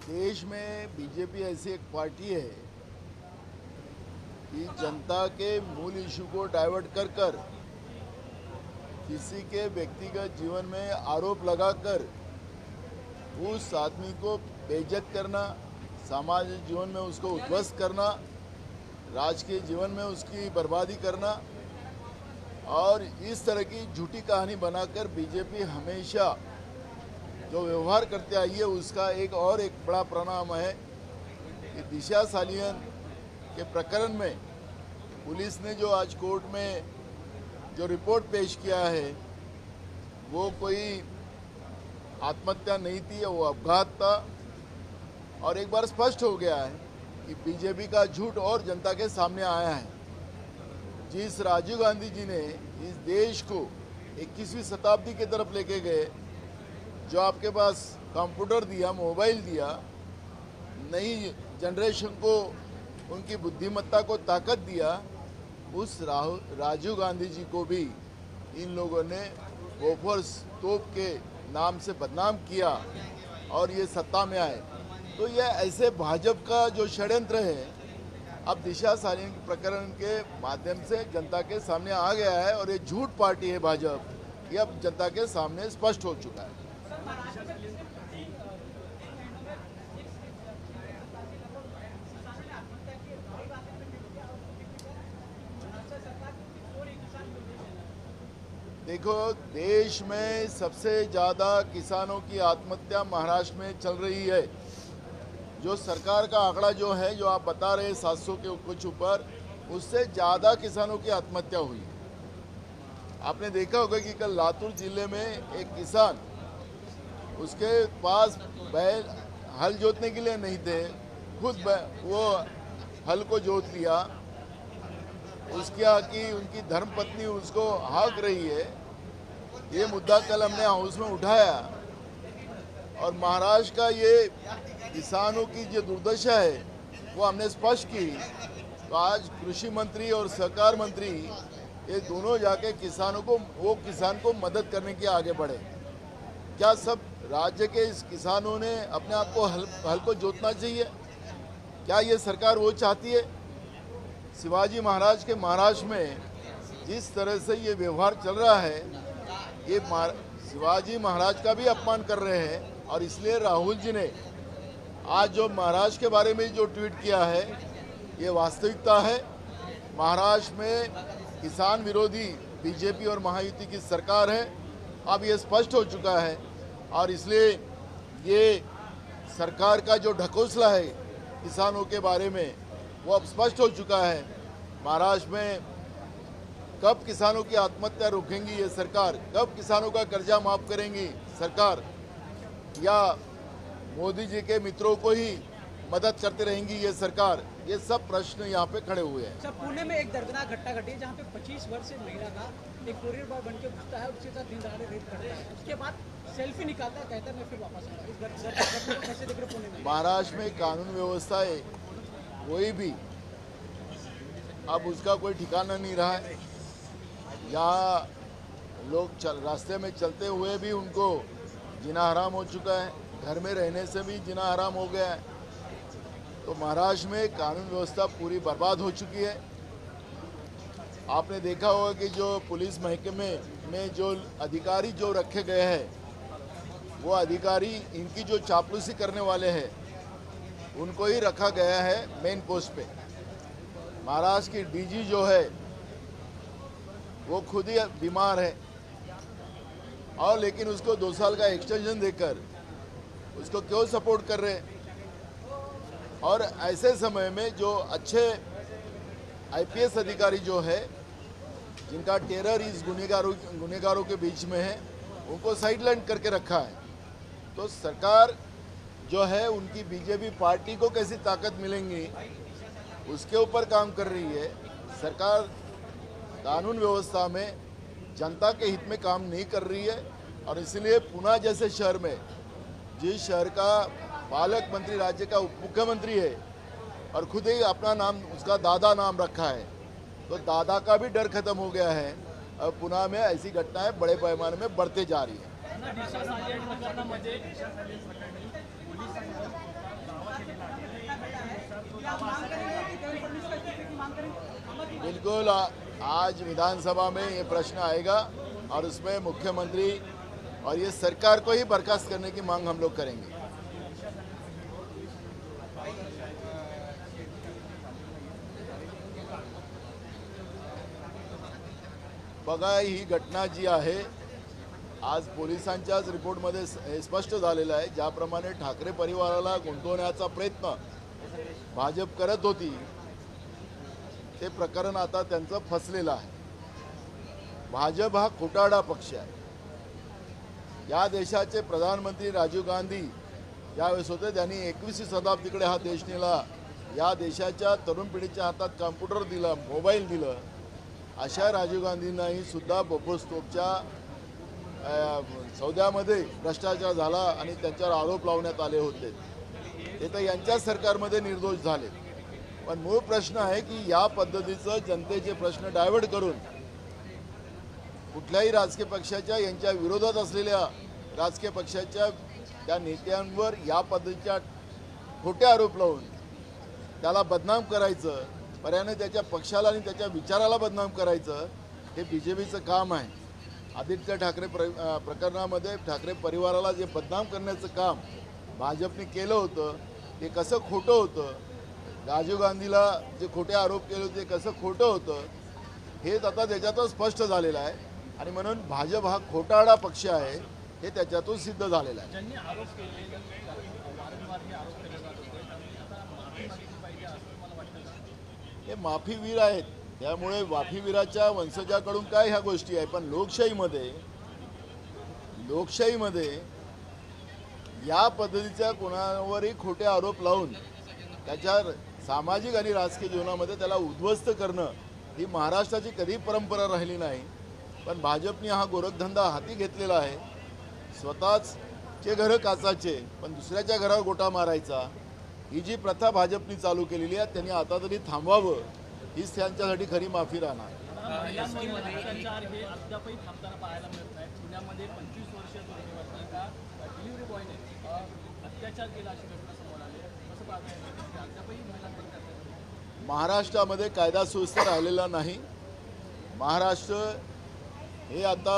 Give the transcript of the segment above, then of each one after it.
देश में बीजेपी ऐसी एक पार्टी है कि जनता के मूल इशू को डाइवर्ट कर कर किसी के व्यक्तिगत जीवन में आरोप लगाकर उस आदमी को बेइज्जत करना, सामाजिक जीवन में उसको उद्ध्वस्त करना, राजकीय जीवन में उसकी बर्बादी करना और इस तरह की झूठी कहानी बनाकर बीजेपी हमेशा जो व्यवहार करते आई है उसका एक बड़ा परिणाम है कि दिशा सालियन के प्रकरण में पुलिस ने जो आज कोर्ट में जो रिपोर्ट पेश किया है वो कोई आत्महत्या नहीं थी, वो अपघात था। और एक बार स्पष्ट हो गया है कि बीजेपी का झूठ और जनता के सामने आया है। जिस राजीव गांधी जी ने इस देश को 21वीं शताब्दी की तरफ लेके गए, जो आपके पास कंप्यूटर दिया, मोबाइल दिया, नई जनरेशन को उनकी बुद्धिमत्ता को ताकत दिया, उस राजीव गांधी जी को भी इन लोगों ने बोफोर्स तोप के नाम से बदनाम किया और ये सत्ता में आए। तो ये ऐसे भाजपा का जो षड्यंत्र है अब दिशा सालियन प्रकरण के माध्यम से जनता के सामने आ गया है और ये झूठ पार्टी है भाजपा, ये अब जनता के सामने स्पष्ट हो चुका है। देखो, देश में सबसे ज़्यादा किसानों की आत्महत्या महाराष्ट्र में चल रही है। जो सरकार का आंकड़ा जो है, जो आप बता रहे 700 के कुछ ऊपर, उससे ज़्यादा किसानों की आत्महत्या हुई। आपने देखा होगा कि कल लातूर जिले में एक किसान, उसके पास बैल हल जोतने के लिए नहीं थे, खुद वो हल को जोत लिया। उसके कि उनकी धर्मपत्नी उसको हाँक रही है। ये मुद्दा कल हमने हाउस में उठाया और महाराष्ट्र का ये किसानों की जो दुर्दशा है वो हमने स्पष्ट की। तो आज कृषि मंत्री और सहकार मंत्री ये दोनों जाके किसानों को, वो किसान को मदद करने के आगे बढ़े। क्या सब राज्य के इस किसानों ने अपने आप को हल को जोतना चाहिए? क्या ये सरकार वो चाहती है? शिवाजी महाराज के महाराष्ट्र में जिस तरह से ये व्यवहार चल रहा है, ये शिवाजी महाराज का भी अपमान कर रहे हैं। और इसलिए राहुल जी ने आज जो महाराष्ट्र के बारे में जो ट्वीट किया है, ये वास्तविकता है। महाराष्ट्र में किसान विरोधी बीजेपी और महायुति की सरकार है, अब ये स्पष्ट हो चुका है। और इसलिए ये सरकार का जो ढकोसला है किसानों के बारे में, वो अब स्पष्ट हो चुका है। महाराष्ट्र में कब किसानों की आत्महत्या रोकेंगी ये सरकार, कब किसानों का कर्जा माफ करेंगी सरकार, या मोदी जी के मित्रों को ही मदद करते रहेंगी ये सरकार? ये सब प्रश्न यहाँ पे खड़े हुए हैं। सर, पुणे में एक दर्दनाक घटना घटी है जहाँ पे 25 वर्षीय महिला का एक कोरियर बॉय बन के घुसता है, उसके साथ दिन दहाड़े रेप करता है, उसके बाद सेल्फी निकालता है, कहता है मैं फिर वापस आ रहा हूँ। कैसे देख रहे पुणे में? महाराष्ट्र में कानून व्यवस्था है, कोई भी अब उसका कोई ठिकाना नहीं रहा है। यहाँ लोग रास्ते में चलते हुए भी उनको जीना हराम हो चुका है, घर में रहने से भी जीना हराम हो गया है। तो महाराष्ट्र में कानून व्यवस्था पूरी बर्बाद हो चुकी है। आपने देखा होगा कि जो पुलिस महकमे में जो अधिकारी जो रखे गए हैं, वो अधिकारी इनकी जो चापलूसी करने वाले हैं उनको ही रखा गया है मेन पोस्ट पे। महाराष्ट्र की डीजी जो है वो खुद ही बीमार है और लेकिन उसको 2 साल का एक्सटेंशन देकर उसको क्यों सपोर्ट कर रहे हैं? और ऐसे समय में जो अच्छे आईपीएस अधिकारी जो है, जिनका टेरर इस गुनहगारों के बीच में है, उनको साइडलाइन करके रखा है। तो सरकार जो है उनकी बीजेपी पार्टी को कैसी ताकत मिलेंगी, उसके ऊपर काम कर रही है। सरकार कानून व्यवस्था में जनता के हित में काम नहीं कर रही है। और इसलिए पुणे जैसे शहर में, जिस शहर का पालक मंत्री राज्य का उप मुख्यमंत्री है और खुद ही अपना नाम उसका दादा नाम रखा है, तो दादा का भी डर खत्म हो गया है। अब पुणे में ऐसी घटनाएं बड़े पैमाने में बढ़ते जा रही है। बिल्कुल आज विधानसभा में ये प्रश्न आएगा और उसमें मुख्यमंत्री और ये सरकार को ही बर्खास्त करने की मांग हम लोग करेंगे। बघा ही घटना जी आहे आज पोलिसांच्याच रिपोर्टमध्ये हे स्पष्ट झालेलं आहे, ज्याप्रमाणे ठाकरे परिवाराला गुंतवण्याचा प्रयत्न भाजप करत होती ते प्रकरण आता त्यांचं फसलेलं आहे। भाजप हा खोटारडा पक्ष आहे। या देशाचे प्रधानमंत्री राजीव गांधी यावेळेस होते, त्यांनी 21वी शताब्दीकडे हा देश नेला। या देशाच्या तरुण पिढीच्या हातात कॉम्प्युटर दिला, मोबाईल दिलं। अशा राजीव गांधींनाही सुद्धा बोफोर्सच्या सौद्यामध्ये भ्रष्टाचार झाला आणि त्यांच्यावर आरोप लावण्यात आले होते। ते तर यांच्या सरकारमध्ये निर्दोष झाले। पण मूळ प्रश्न आहे की या पद्धतीचं जनतेचे प्रश्न डायव्हर्ट करून कुठल्याही राजकीय पक्षाच्या यांच्या विरोधात असलेल्या राजकीय पक्षाच्या त्या नेत्यांवर या पद्धतीच्या खोटे आरोप लावून त्याला बदनाम करायचं, पर्यायाने त्याच्या पक्षाला आणि त्याच्या विचाराला बदनाम करायचं, हे बीजेपीचं काम आहे। आदित्य ठाकरे प्रकरणामध्ये ठाकरे परिवाराला जे बदनाम करण्याचं काम भाजपने केलं होतं ते कसं खोटं होतं, राजीव गांधीला जे खोटे आरोप केले होते कसं खोटं होतं, हेच आता त्याच्यातच स्पष्ट झालेलं आहे। आणि म्हणून भाजप हा खोटारडा पक्ष आहे हे त्याच्यातून सिद्ध झालेलं आहे। ज्यांनी आरोप केले वारंवार हे आरोप केले जात होते त्यांनी आता माफी मागितली पाहिजे असं मला वाटतं। हे माफीवीर आहेत, त्यामुळे माफीवीराच्या वंशजाकडून काय ह्या गोष्टी आहे। पण लोकशाहीमध्ये या पद्धतीच्या कोणावरही खोटे आरोप लावून त्याच्या सामाजिक आणि राजकीय जीवनामध्ये त्याला उद्ध्वस्त करणं ही महाराष्ट्राची कधी परंपरा राहिली नाही। पण भाजपने हा गोरखधंदा हाती घेतलेला आहे। स्वतःचे घरं काचाचे पण दुसऱ्याच्या घरावर गोटा मारायचा, ही जी प्रथा भाजपने चालू केलेली आहे त्यांनी आता तरी थांबवावं, हीच त्यांच्यासाठी खरी माफी राहणार। महिलांवर अत्याचार हे अद्यापही थांबताना पाहायला मिळत नाही। पुण्यामध्ये 25 वर्षीय तरुणीवरती एका डिलिव्हरी बॉयने अत्याचार केला अशी घटना समोर आली। कसं पाहताय अद्यापही महिलांवर अत्याचार? महाराष्ट्रामध्ये कायदा सुव्यवस्था राहिलेला नाही। महाराष्ट्र हे आता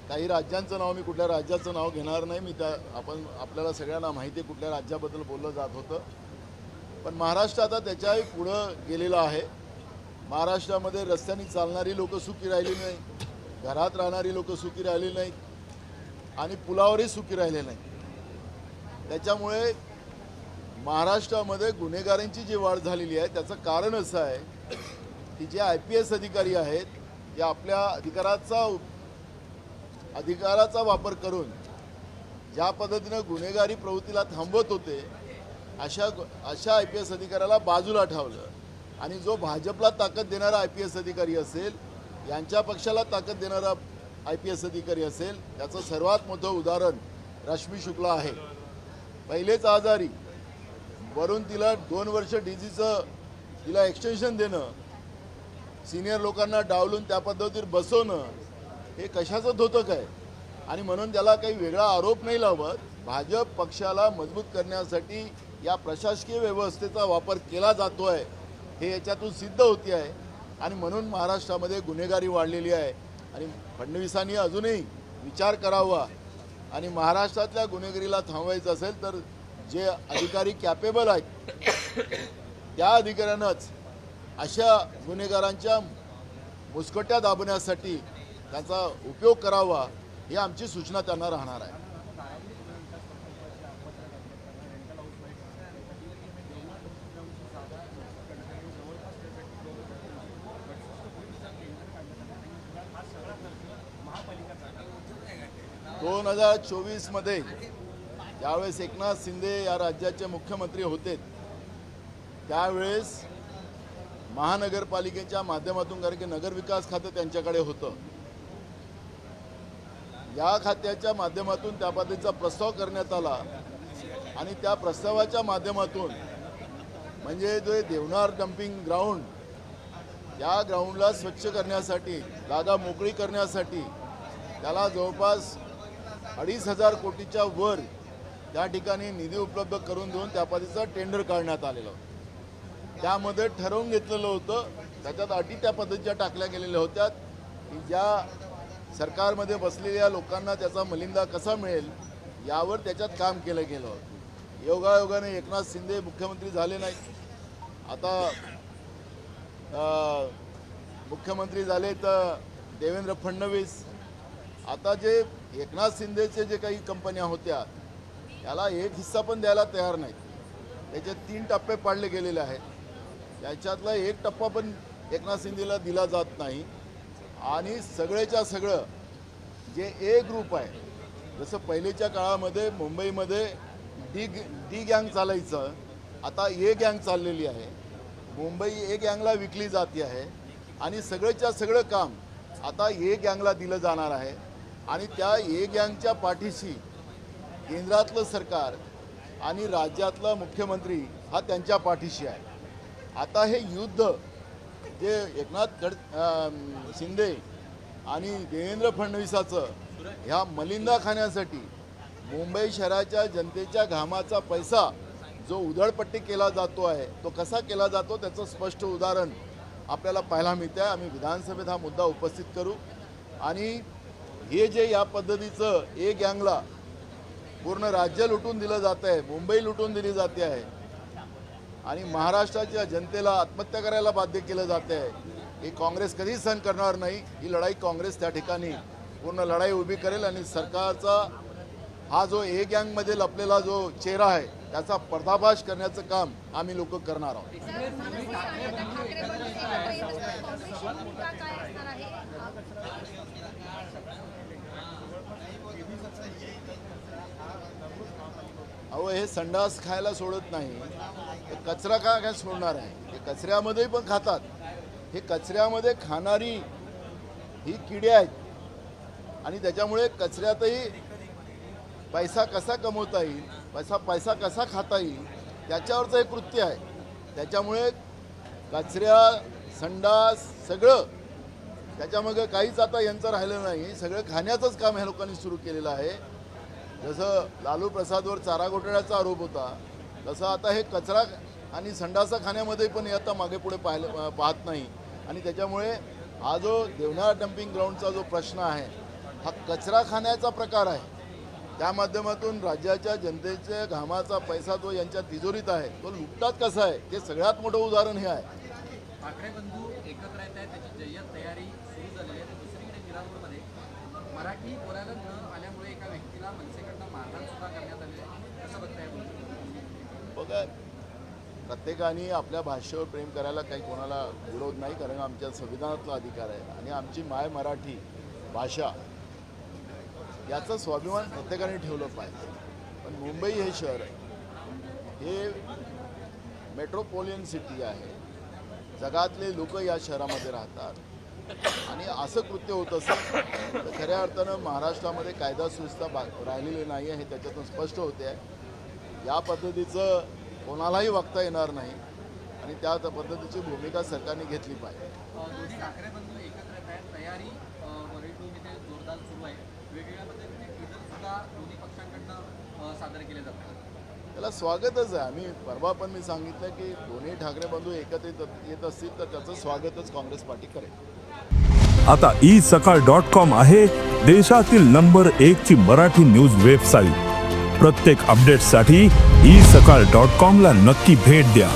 काही राज्यांचं नाव, मी कुठल्या राज्याचं नाव घेणार नाही, मी त्या आपल्याला सगळ्यांना माहिती आहे कुठल्या राज्याबद्दल बोललं जात होतं। पण महाराष्ट्र आता त्याच्याही पुढं गेलेलं आहे। महाराष्ट्रामध्ये रस्त्याने चालणारी लोक सुखी राहिली नाही, घरात राहणारी लोक सुखी राहिली नाहीत आणि पुलावरही सुखी राहिले नाही। त्याच्यामुळे महाराष्ट्रामध्ये गुन्हेगारांची जी वाढ झालेली आहे त्याचं कारण असं आहे की जे IPS अधिकारी आहेत ते आपल्या अधिकाराचा वापर करून ज्या पद्धतीनं गुन्हेगारी प्रवृत्तीला थांबवत होते अशा IPS अधिकाऱ्याला बाजूला ठेवलं आणि जो भाजपला ताकद देणारा IPS अधिकारी असेल, यांच्या पक्षाला ताकद देणारा IPS अधिकारी असेल, याचं सर्वात मोठं उदाहरण रश्मी शुक्ला आहे। पहिलेच आजारी वरून तिला 2 वर्ष DGचं तिला एक्सटेन्शन देणं, सिनियर लोकांना डावलून त्या पद्धतीवर बसवणं, हे कशाचं धोतक आहे। आणि म्हणून त्याला काही वेगळा आरोप नाही लावत, भाजप पक्षाला मजबूत करण्यासाठी या प्रशासकीय व्यवस्थेचा वापर केला जातोय हे याच्यातून सिद्ध होते आहे। आणि म्हणून महाराष्ट्रामध्ये गुन्हेगारी वाढलेली आहे। आणि फडणवीसांनी अजूनही विचार करावा आणि महाराष्ट्रातल्या गुन्हेगारीला थांबवायचं असेल तर जे अधिकारी कॅपेबल आहेत त्या अधिकाऱ्यांनाच अशा गुन्हेगारांच्या मुस्कट्या दाबण्यासाठी त्याचा उपयोग करावा, ही आमची सूचना त्यांना राहणार आहे। दोन 2024 मध्ये ज्यावेळेस एकनाथ शिंदे या राज्याचे मुख्यमंत्री होते त्यावेळेस महानगरपालिकेच्या माध्यमातून, कारण की नगरविकास खाते त्यांच्याकडे होतं, या खात्याच्या माध्यमातून त्या पद्धतीचा प्रस्ताव करण्यात आला आणि त्या प्रस्तावाच्या माध्यमातून म्हणजे जो देवनार डम्पिंग ग्राउंड, या ग्राउंडला स्वच्छ करण्यासाठी, जागा मोकळी करण्यासाठी त्याला जवळपास 2,500 कोटीच्या वर त्या ठिकाणी निधी उपलब्ध करून देऊन त्या पद्धतीचं टेंडर काढण्यात आलेलं होतं। त्यामध्ये ठरवून घेतलेलं होतं, त्याच्यात अटी त्या पद्धतीच्या टाकल्या गेलेल्या होत्या की ज्या सरकारमध्ये बसलेल्या लोकांना त्याचा मलिंदा कसा मिळेल यावर त्याच्यात काम केलं गेलं होतं. योगायोगाने एकनाथ शिंदे मुख्यमंत्री झाले नाहीत. आता मुख्यमंत्री झाले तर देवेंद्र फडणवीस. आता जे एकनाथ शिंदेचे जे काही कंपन्या होत्या त्याला एक हिस्सा पण द्यायला तयार नाहीत. त्याचे 3 टप्पे पाडले गेलेले आहेत. त्याच्यातला एक टप्पा पण एकनाथ शिंदेला दिला जात नाही. आणि सगळेच्या सगळं जे ए ग्रुप आहे, जसं पहिलेच्या काळामध्ये मुंबईमध्ये डी गँग चालायचं, आता ए गँग चाललेली आहे. मुंबई ए गँगला विकली जाते आहे आणि सगळेच्या सगळं काम आता ए गँगला दिलं जाणार आहे. आणि त्या ए गँगच्या पाठीशी केंद्रातलं सरकार आणि राज्यातला मुख्यमंत्री हा त्यांच्या पाठीशी आहे. आता हे युद्ध जे एकनाथ शिंदे आणि देवेंद्र फडणवीसाचं ह्या मलिंदा खाण्यासाठी मुंबई शहराच्या जनतेच्या घामाचा पैसा जो उधळपट्टी केला जातो आहे तो कसा केला जातो त्याचं स्पष्ट उदाहरण आपल्याला पाहायला मिळतं आहे. आम्ही विधानसभेत हा मुद्दा उपस्थित करू. आणि हे जे या पद्धतीचं ए गँगला पूर्ण राज्य लुटून दिलं जातं आहे, मुंबई लुटून दिली जाते आहे आणि महाराष्ट्राच्या जनतेला आत्महत्या करायला बाध्य केलं जाते आहे, ही काँग्रेस कधी सहन करणार नाही. ही लढाई काँग्रेस त्या ठिकाणी पूर्ण लढाई उभी करेल आणि सरकारचा हा जो ए गँगमध्ये लपलेला जो चेहरा आहे त्याचा पर्दाफाश करण्याचं काम आम्ही लोक करणार आहोत. अहो हे संडास खायला सोडत नाही, कचरा काय सोडणार आहे? हे कचऱ्यामध्ये पण खातात. हे कचऱ्यामध्ये खाणारी ही किडे आहेत आणि त्याच्यामुळे कचऱ्यातही पैसा कसा कमवता येईल, पैसा कसा खाता येईल त्याच्यावरचं हे कृत्य आहे. त्याच्यामुळे कचऱ्या संडास सगळं त्याच्यामध्ये काहीच आता यांचं राहिलं नाही. सगळं खाण्याचंच काम ह्या लोकांनी सुरू केलेलं आहे. जसं लालू प्रसादवर चारा घोटाळ्याचा आरोप होता तसं आता हे कचरा आणि संडासा खाण्यामध्ये पण हे आता मागे पुढे पाहत नाही. आणि त्याच्यामुळे हा जो देवनार डम्पिंग ग्राउंडचा जो प्रश्न आहे हा कचरा खाण्याचा प्रकार आहे. त्या माध्यमातून राज्याच्या जनतेच्या घामाचा पैसा जो यांच्या तिजोरीत आहे तो लुटतात कसा आहे ते सगळ्यात मोठं उदाहरण हे आहे. ठाकरे बंधू एकत्र येत आहेत, त्याची जय्यत तयारी सुरू झालेली आहे. दुसरीकडे मिरापूरमध्ये मराठी बोलायला न आल्यामुळे एका व्यक्तीला मनसेकडनं मारहाण सुद्धा करण्यात आली आहे. कसं बघताय? बघा, प्रत्येकाने आपल्या भाषेवर प्रेम करायला काही कोणाला विरोध नाही, कारण आमच्या संविधानातला अधिकार आहे आणि आमची माय मराठी भाषा याचा स्वाभिमान प्रत्येकाने ठेवलं पाहिजे. पण मुंबई हे शहर हे मेट्रोपॉलियन सिटी आहे. जगातले लोक या शहरामध्ये राहतात आणि असं कृत्य होत असेल तर खऱ्या अर्थानं महाराष्ट्रामध्ये कायदा सुव्यवस्था राहिलेली नाही आहे हे त्याच्यातून स्पष्ट होते आहे. या पद्धतीचं कोणालाही वागता येणार नाही आणि त्या पद्धतीची भूमिका सरकारने घेतली पाहिजे. दोन्ही ठाकरे बंधू एकत्र येत आहेत, तयारी वरळी इथे जोरदार सुरू आहे. वेगवेगळ्या पद्धतीने ट्विटर सुद्धा दोन्ही पक्षांकडनं सादर केले जातात. त्याला स्वागतच आहे. आम्ही परवा पण मी सांगितलं की दोन्ही ठाकरे बंधू एकत्र येत असतील तर त्याचं स्वागतच काँग्रेस पार्टी करेल. आता isakal.com आहे देशातील नंबर 1 ची मराठी न्यूज वेबसाईट. प्रत्येक अपडेटसाठी isakal.com ला नक्की भेट द्या.